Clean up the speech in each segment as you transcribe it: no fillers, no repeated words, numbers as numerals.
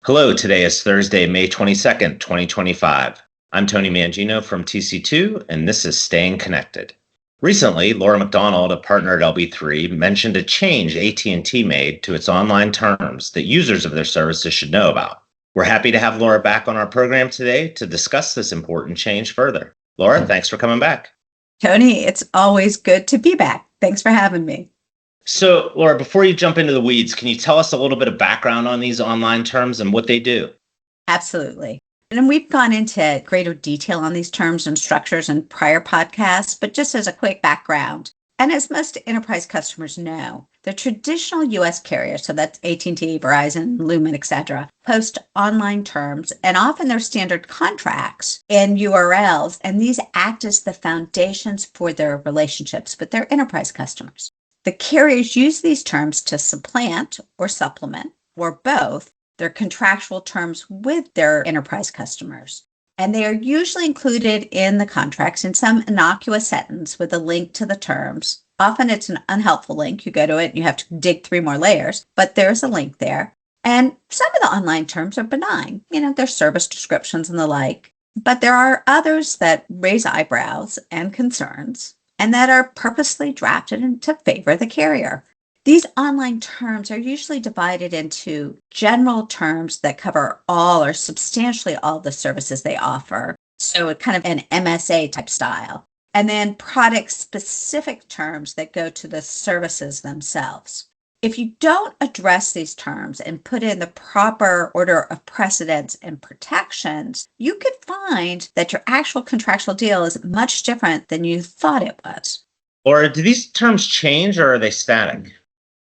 Hello, today is Thursday, May 22nd, 2025. I'm Tony Mangino from TC2, and this is Staying Connected. Recently, Laura McDonald, a partner at LB3, mentioned a change AT&T made to its online terms that users of their services should know about. We're happy to have Laura back on our program today to discuss this important change further. Laura, thanks for coming back. Tony, it's always good to be back. Thanks for having me. So, Laura, before you jump into the weeds, can you tell us a little bit of background on these online terms and what they do? Absolutely. And we've gone into greater detail on these terms and structures in prior podcasts, but just as a quick background, and as most enterprise customers know, the traditional U.S. carriers, so that's AT&T, Verizon, Lumen, etc., post online terms, and often they're standard contracts and URLs, and these act as the foundations for their relationships with their enterprise customers. The carriers use these terms to supplant or supplement, or both, their contractual terms with their enterprise customers. And they are usually included in the contracts in some innocuous sentence with a link to the terms. Often it's an unhelpful link. You go to it and you have to dig 3 more layers, but there's a link there. And some of the online terms are benign. There's service descriptions and the like. But there are others that raise eyebrows and concerns, and that are purposely drafted to favor the carrier. These online terms are usually divided into general terms that cover all or substantially all the services they offer. So it's kind of an MSA type style. And then product-specific terms that go to the services themselves. If you don't address these terms and put in the proper order of precedence and protections, you could find that your actual contractual deal is much different than you thought it was. Or do these terms change or are they static?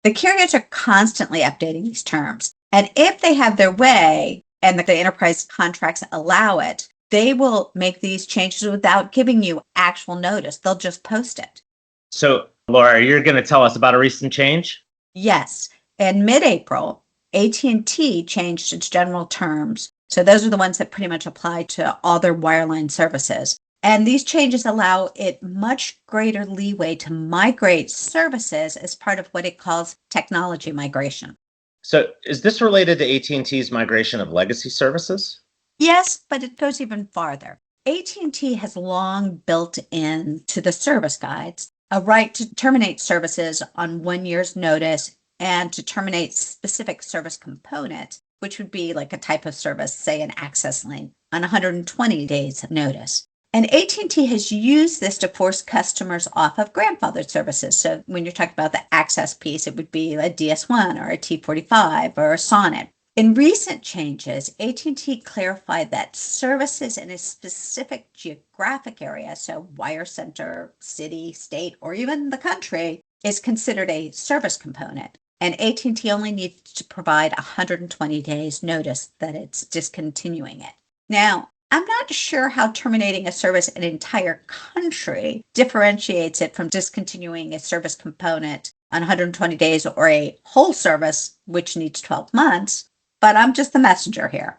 The carriers are constantly updating these terms. And if they have their way and the enterprise contracts allow it, they will make these changes without giving you actual notice. They'll just post it. So, Laura, you're going to tell us about a recent change? Yes. In mid-April, AT&T changed its general terms. So those are the ones that pretty much apply to all their wireline services. And these changes allow it much greater leeway to migrate services as part of what it calls technology migration. So is this related to AT&T's migration of legacy services? Yes, but it goes even farther. AT&T has long built in to the service guides a right to terminate services on 1 year's notice and to terminate specific service components, which would be like a type of service, say an access link, on 120 days notice. And AT&T has used this to force customers off of grandfathered services. So when you're talking about the access piece, it would be a DS1 or a T45 or a Sonnet. In recent changes, AT&T clarified that services in a specific geographic area, so wire center, city, state, or even the country, is considered a service component. And AT&T only needs to provide 120 days notice that it's discontinuing it. Now, I'm not sure how terminating a service in an entire country differentiates it from discontinuing a service component on 120 days or a whole service, which needs 12 months. But I'm just the messenger here.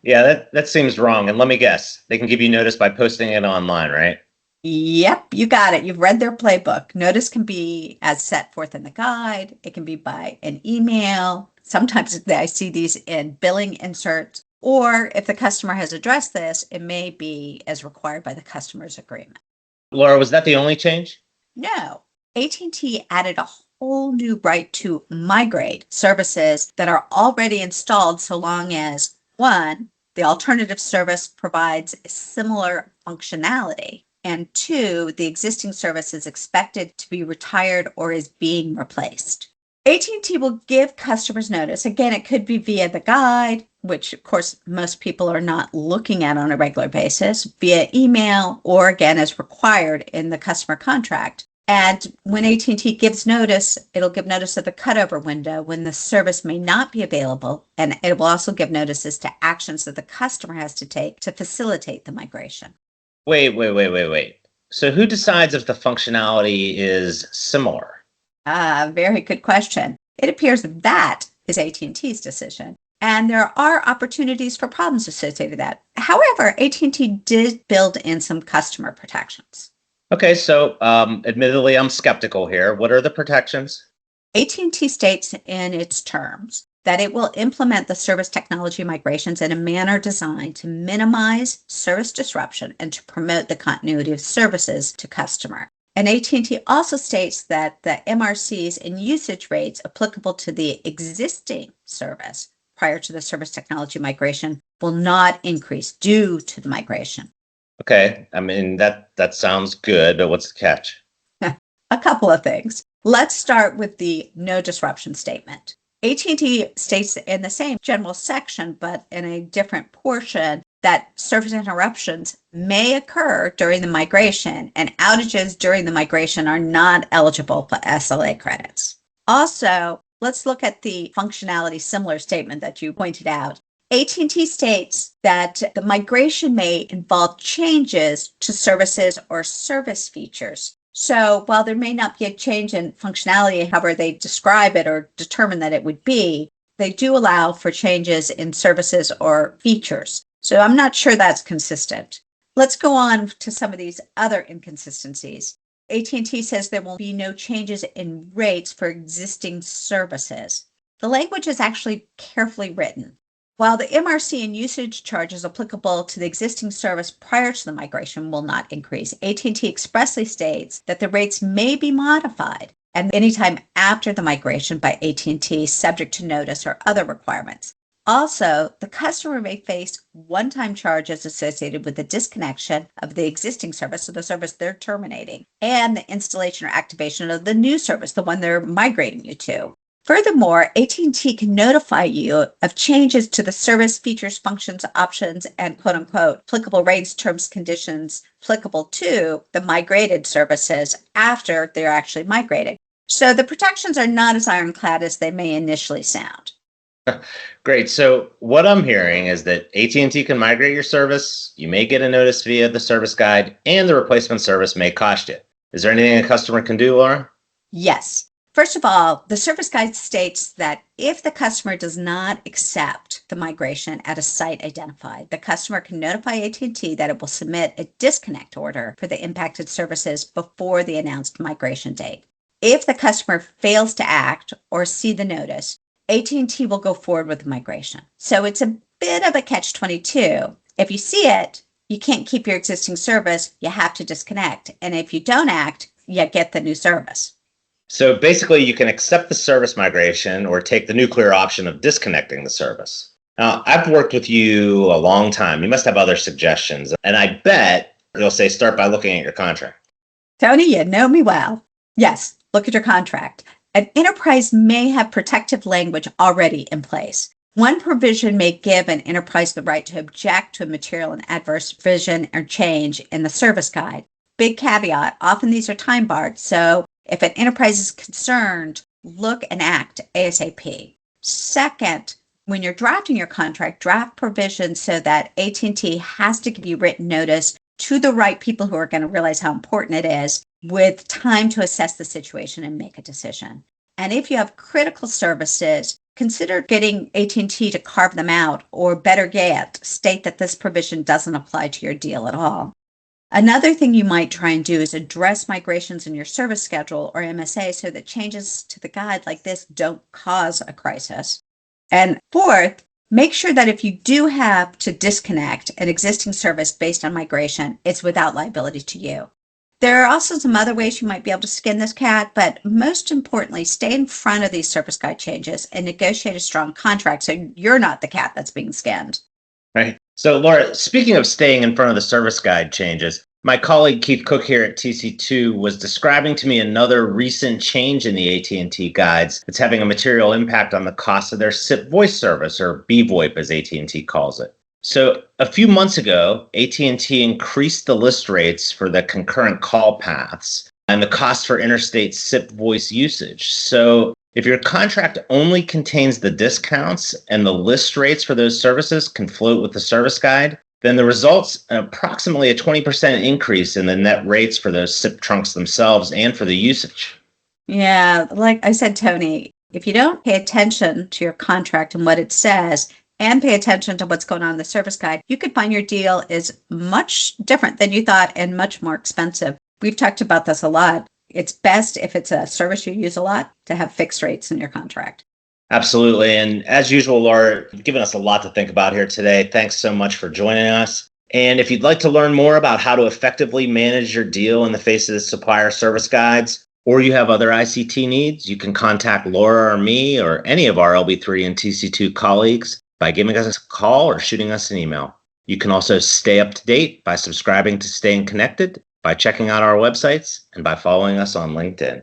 Yeah, that seems wrong. And let me guess, they can give you notice by posting it online, right? Yep, you got it. You've read their playbook. Notice can be as set forth in the guide. It can be by an email. Sometimes I see these in billing inserts. Or if the customer has addressed this, it may be as required by the customer's agreement. Laura, was that the only change? No. AT&T added a whole new right to migrate services that are already installed so long as, 1, the alternative service provides similar functionality, and 2, the existing service is expected to be retired or is being replaced. AT&T will give customers notice. Again, it could be via the guide, which of course most people are not looking at on a regular basis, via email, or again as required in the customer contract. And when AT&T gives notice, it'll give notice of the cutover window when the service may not be available, and it will also give notices to actions that the customer has to take to facilitate the migration. Wait. So who decides if the functionality is similar? Very good question. It appears that is AT&T's decision. And there are opportunities for problems associated with that. However, AT&T did build in some customer protections. Okay, so admittedly, I'm skeptical here. What are the protections? AT&T states in its terms that it will implement the service technology migrations in a manner designed to minimize service disruption and to promote the continuity of services to customer. And AT&T also states that the MRCs and usage rates applicable to the existing service prior to the service technology migration will not increase due to the migration. Okay, I mean, that sounds good, but what's the catch? A couple of things. Let's start with the no disruption statement. AT&T states in the same general section, but in a different portion, that service interruptions may occur during the migration, and outages during the migration are not eligible for SLA credits. Also, let's look at the functionality similar statement that you pointed out. AT&T states that the migration may involve changes to services or service features. So while there may not be a change in functionality, however they describe it or determine that it would be, they do allow for changes in services or features. So I'm not sure that's consistent. Let's go on to some of these other inconsistencies. AT&T says there will be no changes in rates for existing services. The language is actually carefully written. While the MRC and usage charges applicable to the existing service prior to the migration will not increase, AT&T expressly states that the rates may be modified at any time after the migration by AT&T, subject to notice or other requirements. Also, the customer may face one-time charges associated with the disconnection of the existing service, so the service they're terminating, and the installation or activation of the new service, the one they're migrating you to. Furthermore, AT&T can notify you of changes to the service features, functions, options, and quote-unquote applicable rates, terms, conditions applicable to the migrated services after they're actually migrated. So the protections are not as ironclad as they may initially sound. Great. So what I'm hearing is that AT&T can migrate your service, you may get a notice via the service guide, and the replacement service may cost you. Is there anything a customer can do, Laura? Yes. First of all, the service guide states that if the customer does not accept the migration at a site identified, the customer can notify AT&T that it will submit a disconnect order for the impacted services before the announced migration date. If the customer fails to act or see the notice, AT&T will go forward with the migration. So it's a bit of a catch-22. If you see it, you can't keep your existing service, you have to disconnect. And if you don't act, you get the new service. So basically, you can accept the service migration or take the nuclear option of disconnecting the service. Now, I've worked with you a long time. You must have other suggestions. And I bet you'll say start by looking at your contract. Tony, you know me well. Yes, look at your contract. An enterprise may have protective language already in place. One provision may give an enterprise the right to object to a material and adverse provision or change in the service guide. Big caveat, often these are time barred, so if an enterprise is concerned, look and act ASAP. Second, when you're drafting your contract, draft provisions so that AT&T has to give you written notice to the right people who are going to realize how important it is with time to assess the situation and make a decision. And if you have critical services, consider getting AT&T to carve them out, or better yet, state that this provision doesn't apply to your deal at all. Another thing you might try and do is address migrations in your service schedule or MSA so that changes to the guide like this don't cause a crisis. And fourth, make sure that if you do have to disconnect an existing service based on migration, it's without liability to you. There are also some other ways you might be able to skin this cat, but most importantly, stay in front of these service guide changes and negotiate a strong contract so you're not the cat that's being skinned. Right. So, Laura, speaking of staying in front of the service guide changes, my colleague Keith Cook here at TC2 was describing to me another recent change in the AT&T guides that's having a material impact on the cost of their SIP voice service, or BVoIP as AT&T calls it. So a few months ago, AT&T increased the list rates for the concurrent call paths and the cost for interstate SIP voice usage. So if your contract only contains the discounts and the list rates for those services can float with the service guide, then the results approximately a 20% increase in the net rates for those SIP trunks themselves and for the usage. Yeah, like I said, Tony, if you don't pay attention to your contract and what it says and pay attention to what's going on in the service guide, you could find your deal is much different than you thought and much more expensive. We've talked about this a lot. It's best if it's a service you use a lot to have fixed rates in your contract. Absolutely. And as usual, Laura, you've given us a lot to think about here today. Thanks so much for joining us. And if you'd like to learn more about how to effectively manage your deal in the face of the supplier service guides, or you have other ICT needs, you can contact Laura or me or any of our LB3 and TC2 colleagues by giving us a call or shooting us an email. You can also stay up to date by subscribing to Staying Connected, by checking out our websites, and by following us on LinkedIn.